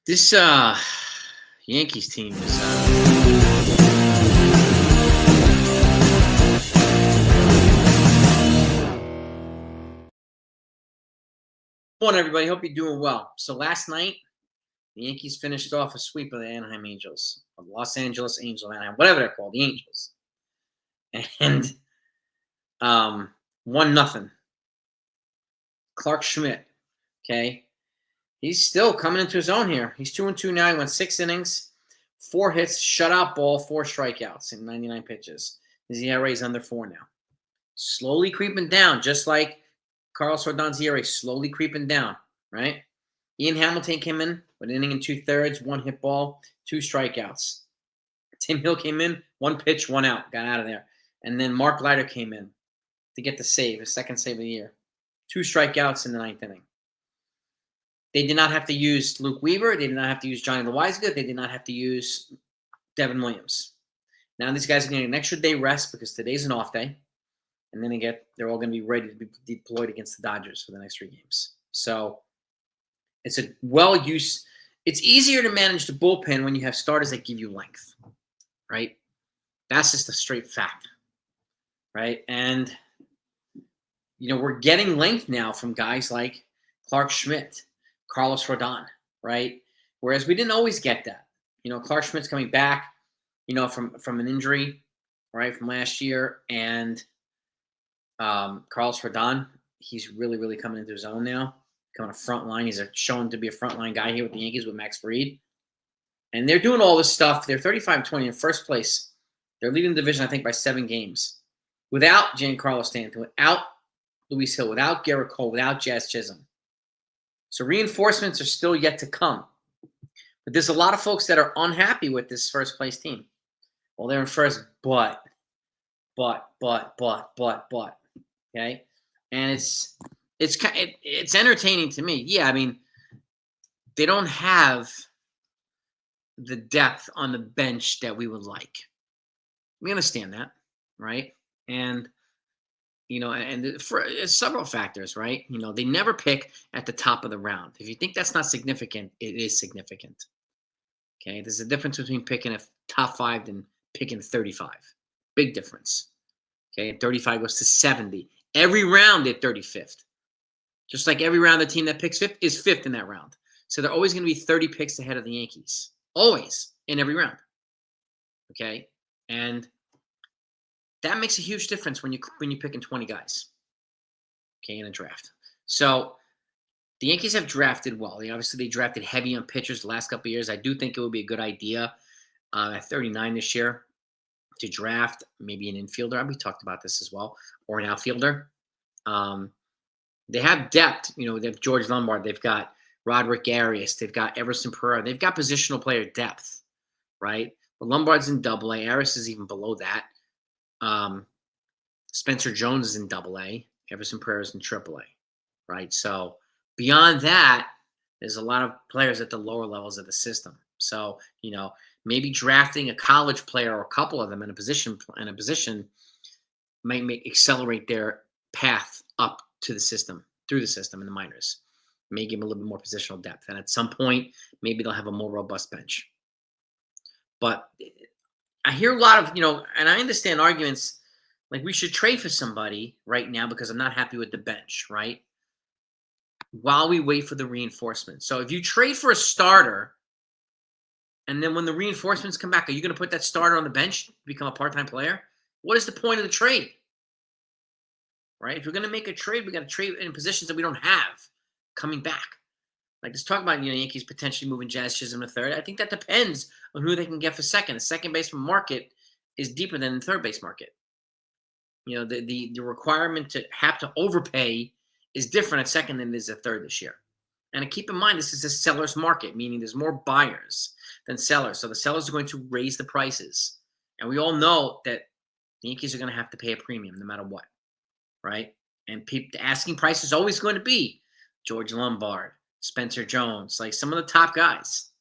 This Yankees team is morning, everybody. Hope you're doing well. So last night, the Yankees finished off a sweep of the Anaheim Angels, of Los Angeles Angels, Anaheim, whatever they're called, the Angels, and 1-0. Clark Schmidt, okay, he's still coming into his own here. He's 2-2 now. He went 6 innings, 4 hits, shutout ball, 4 strikeouts in 99 pitches. His ERA is under 4 now. Slowly creeping down, just like Carlos Rodon's ERA, slowly creeping down, right? Ian Hamilton came in with an inning and 2/3, 1 hit ball, 2 strikeouts. Tim Hill came in, 1 pitch, 1 out, got out of there. And then Mark Leiter came in to get the save, his second save of the year. 2 strikeouts in the 9th inning. They did not have to use Luke Weaver. They did not have to use Johnny Loizaga. They did not have to use Devin Williams. Now these guys are going to get an extra day rest because today's an off day. And then they're all going to be ready to be deployed against the Dodgers for the next 3 games. So it's a well-used. It's easier to manage the bullpen when you have starters that give you length, right? That's just a straight fact, right? And we're getting length now from guys like Clark Schmidt, Carlos Rodon, right? Whereas we didn't always get that. Clark Schmidt's coming back, from an injury, right, from last year, and Carlos Rodon, he's really, really coming into his own now. Coming a front line. He's shown to be a frontline guy here with the Yankees with Max Fried. And they're doing all this stuff. They're 35-20 in first place. They're leading the division, I think, by 7 games. Without Giancarlo Stanton, without Luis Hill, without Garrett Cole, without Jazz Chisholm. So reinforcements are still yet to come. But there's a lot of folks that are unhappy with this first place team. Well, they're in first, but. Okay? And it's entertaining to me. Yeah, I mean, they don't have the depth on the bench that we would like. We understand that, right? And for several factors, right? They never pick at the top of the round. If you think that's not significant, it is significant. Okay, there's a difference between picking a top 5 and picking 35. Big difference. Okay, 35 goes to 70. Every round at 35th. Just like every round, the team that picks 5th is 5th in that round. So they're always going to be 30 picks ahead of the Yankees. Always, in every round. Okay? And that makes a huge difference when you're picking 20 guys. Okay, in a draft. So the Yankees have drafted well. They drafted heavy on pitchers the last couple of years. I do think it would be a good idea at 39 this year to draft maybe an infielder. We talked about this as well, or an outfielder. They have depth. They have George Lombard. They've got Roderick Arias. They've got Everson Pereira. They've got positional player depth, right? But Lombard's in Double-A. Arias is even below that. Spencer Jones is in Double-A. Everson Pereira is in Triple-A, right? So beyond that, there's a lot of players at the lower levels of the system. So maybe drafting a college player or a couple of them in a position might accelerate their path up to the system, through the system in the minors. May give them a little bit more positional depth. And at some point, maybe they'll have a more robust bench. But I hear a lot of, and I understand arguments like we should trade for somebody right now because I'm not happy with the bench, right? While we wait for the reinforcement. So if you trade for a starter, and then when the reinforcements come back, are you going to put that starter on the bench, become a part-time player? What is the point of the trade? Right? If you're going to make a trade, we got to trade in positions that we don't have coming back. Like, let's talk about Yankees potentially moving Jazz Chisholm to third. I think that depends on who they can get for second. The second baseman market is deeper than the third base market. The requirement to have to overpay is different at second than it is at third this year. And keep in mind, this is a seller's market, meaning there's more buyers than sellers. So the sellers are going to raise the prices. And we all know that the Yankees are going to have to pay a premium no matter what, right? And the asking price is always going to be George Lombard, Spencer Jones, like some of the top guys.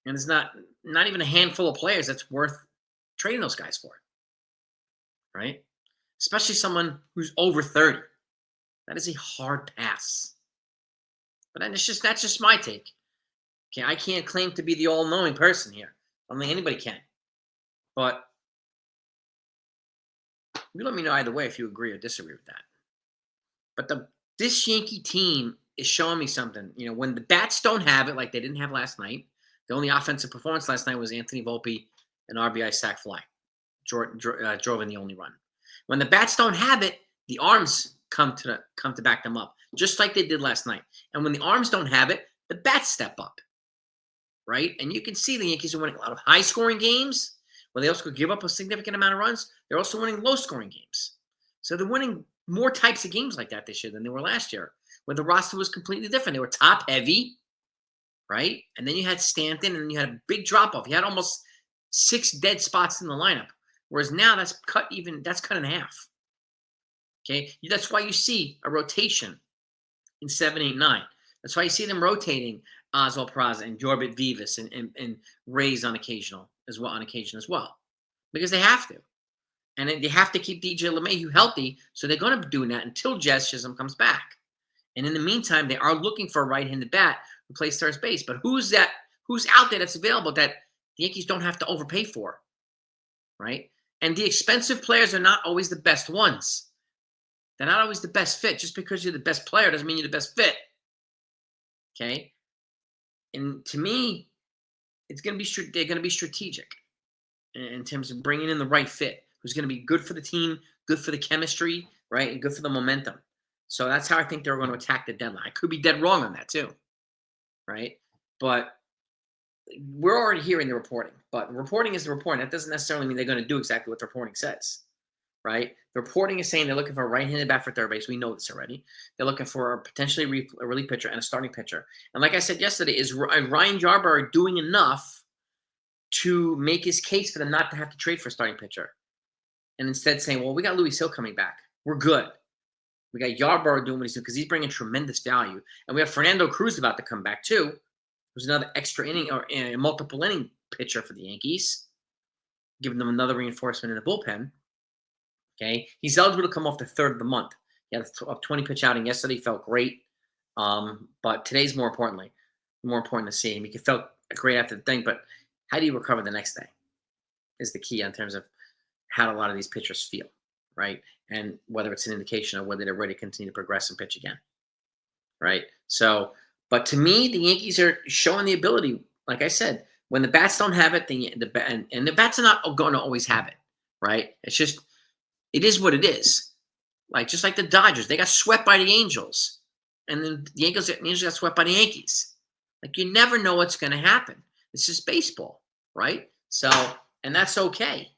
And it's not even a handful of players that's worth trading those guys for, right? Especially someone who's over 30. That is a hard pass. But that's just my take. Okay, I can't claim to be the all-knowing person here. I don't think anybody can. But you let me know either way if you agree or disagree with that. But this Yankee team is showing me something. When the bats don't have it, like they didn't have last night, the only offensive performance last night was Anthony Volpe, an RBI sac fly, drove in the only run. When the bats don't have it, the arms come to back them up, just like they did last night. And when the arms don't have it, the bats step up, right? And you can see the Yankees are winning a lot of high-scoring games, where they also could give up a significant amount of runs. They're also winning low-scoring games. So they're winning more types of games like that this year than they were last year, where the roster was completely different. They were top-heavy, right? And then you had Stanton, and you had a big drop-off. You had almost 6 dead spots in the lineup, whereas now that's cut in half. Okay, that's why you see a rotation in 7, 8, 9. That's why you see them rotating Oswald Peraza and Jorbit Vivas and Reyes on occasion as well, because they have to, and they have to keep DJ LeMahieu healthy, so they're going to be doing that until Jazz Chisholm comes back. And in the meantime, they are looking for a right-handed bat who plays third base. But who's out there that's available that the Yankees don't have to overpay for, right? And the expensive players are not always the best ones. They're not always the best fit. Just because you're the best player doesn't mean you're the best fit. Okay? And to me, they're going to be strategic in terms of bringing in the right fit, who's going to be good for the team, good for the chemistry, right, and good for the momentum. So that's how I think they're going to attack the deadline. I could be dead wrong on that too, right? But we're already hearing the reporting. But the reporting is the reporting. That doesn't necessarily mean they're going to do exactly what the reporting says, right? The reporting is saying they're looking for a right-handed bat for third base. We know this already. They're looking for a potentially a relief pitcher and a starting pitcher. And like I said yesterday, is Ryan Yarbrough doing enough to make his case for them not to have to trade for a starting pitcher, and instead saying, well, we got Louis Hill coming back. We're good. We got Yarbrough doing what he's doing because he's bringing tremendous value. And we have Fernando Cruz about to come back too, who's another extra inning or multiple inning pitcher for the Yankees, giving them another reinforcement in the bullpen. Okay, he's eligible to come off the 3rd of the month. He had a 20-pitch outing yesterday. He felt great. But today's more important to see him. He felt great after the thing, but how do you recover the next day is the key in terms of how a lot of these pitchers feel, right? And whether it's an indication of whether they're ready to continue to progress and pitch again, right? So, but to me, the Yankees are showing the ability, like I said, when the bats don't have it, and the bats are not going to always have it, right? It is what it is. Like, just like the Dodgers, they got swept by the Angels, and then the Angels got swept by the Yankees. Like, you never know what's going to happen. It's just baseball, right? So, and that's okay.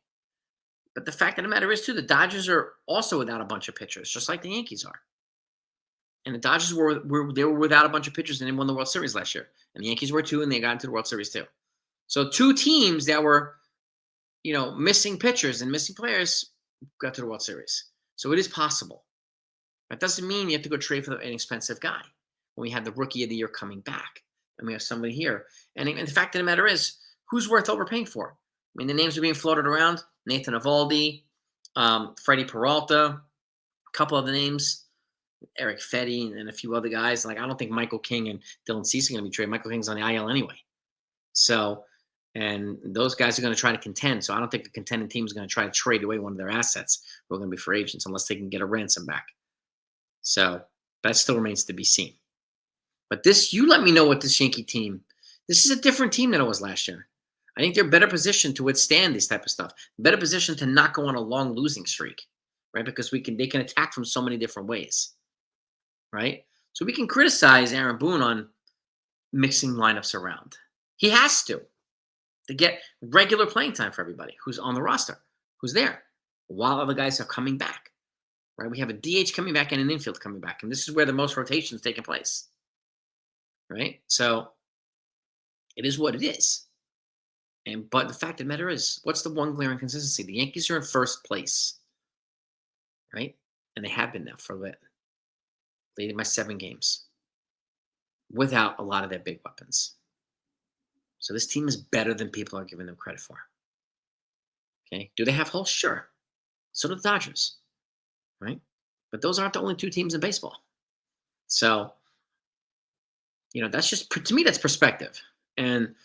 But the fact of the matter is, too, the Dodgers are also without a bunch of pitchers, just like the Yankees are. And the Dodgers were without a bunch of pitchers, and they won the World Series last year. And the Yankees were too, and they got into the World Series too. So 2 teams that were, missing pitchers and missing players got to the World Series. So it is possible. That doesn't mean you have to go trade for an expensive guy when we have the Rookie of the Year coming back, and we have somebody here. And the fact of the matter is, who's worth overpaying for? I mean, the names are being floated around. Nathan Eovaldi, Freddie Peralta, a couple of the names, Eric Fetty, and a few other guys. Like, I don't think Michael King and Dylan Cease are going to be traded. Michael King's on the IL anyway. So, and those guys are going to try to contend. So I don't think the contending team is going to try to trade away one of their assets who are going to be free agents unless they can get a ransom back. So that still remains to be seen. But you let me know what this Yankee team, this is a different team than it was last year. I think they're better positioned to withstand this type of stuff. Better positioned to not go on a long losing streak, right? Because they can attack from so many different ways, right? So we can criticize Aaron Boone on mixing lineups around. He has to get regular playing time for everybody who's on the roster, who's there, while other guys are coming back, right? We have a DH coming back and an infield coming back, and this is where the most rotations taking place, right? So it is what it is. But the fact of the matter is, what's the one glaring consistency? The Yankees are in first place, right? And they have been now for a bit, leading by 7 games, without a lot of their big weapons. So this team is better than people are giving them credit for. Okay, do they have holes? Sure. So do the Dodgers, right? But those aren't the only 2 teams in baseball. So, that's just, to me, that's perspective. And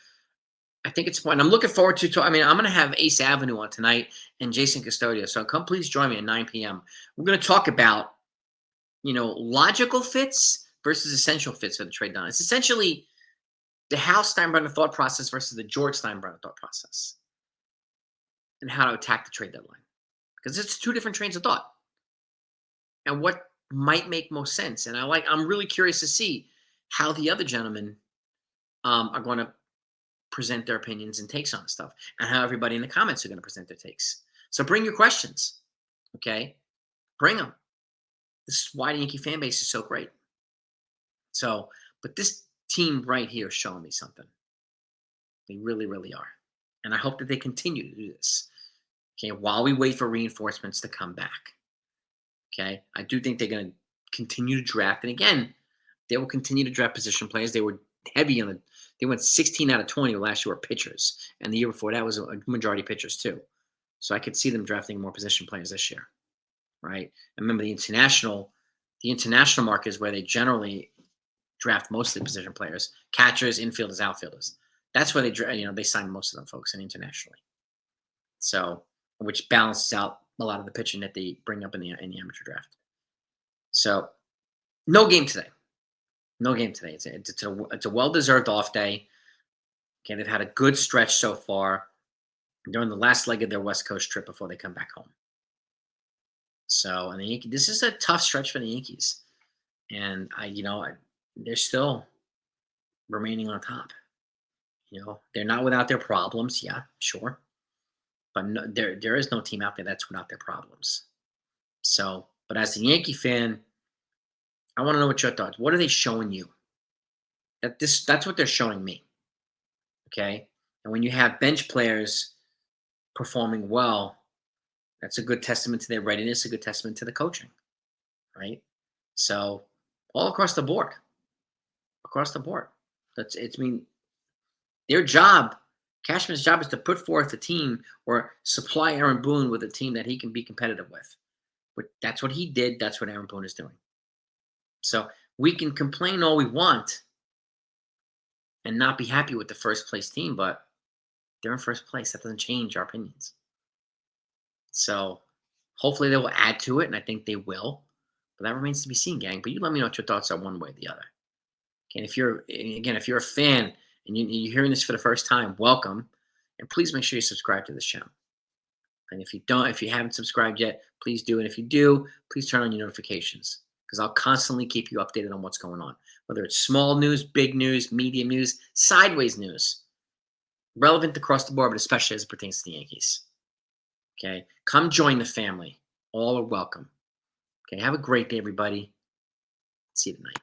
I think it's fun. I'm looking forward to. I mean, I'm going to have Ace Avenue on tonight and Jason Custodio. So come, please join me at 9 p.m. We're going to talk about logical fits versus essential fits for the trade deadline. It's essentially the Hal Steinbrenner thought process versus the George Steinbrenner thought process, and how to attack the trade deadline, because it's two different trains of thought, and what might make most sense. And I'm really curious to see how the other gentlemen are going to present their opinions and takes on stuff, and how everybody in the comments are going to present their takes. So bring your questions, okay? Bring them. This is why the Yankee fan base is so great. So, but this team right here is showing me something. They really, really are. And I hope that they continue to do this, okay, while we wait for reinforcements to come back. Okay? I do think they're going to continue to draft. And again, they will continue to draft position players. They were heavy on they went 16 out of 20 last year were pitchers. And the year before that was a majority pitchers too. So I could see them drafting more position players this year. Right? And remember, the international market is where they generally draft most of the position players: catchers, infielders, outfielders. That's where they sign most of them folks internationally. So, which balances out a lot of the pitching that they bring up in the amateur draft. So, no game today. No game today. It's a well-deserved off day. Okay, they've had a good stretch so far. They're on the last leg of their West Coast trip before they come back home. So, and this is a tough stretch for the Yankees, and they're still remaining on top. They're not without their problems. Yeah, sure, but no, there is no team out there that's without their problems. So, but as a Yankee fan, I want to know what your thoughts. What are they showing you? That's what they're showing me. Okay, and when you have bench players performing well, that's a good testament to their readiness, a good testament to the coaching, right? So, all across the board, their job, Cashman's job, is to put forth a team or supply Aaron Boone with a team that he can be competitive with. But that's what he did. That's what Aaron Boone is doing. So we can complain all we want and not be happy with the first place team, but they're in first place. That doesn't change our opinions. So hopefully they will add to it, and I think they will. But that remains to be seen, gang. But you let me know what your thoughts are one way or the other. And if you're a fan and you're hearing this for the first time, welcome. And please make sure you subscribe to this channel. And if you haven't subscribed yet, please do. And if you do, please turn on your notifications, because I'll constantly keep you updated on what's going on, whether it's small news, big news, medium news, sideways news, relevant across the board, but especially as it pertains to the Yankees. Okay, come join the family. All are welcome. Okay, have a great day, everybody. See you tonight.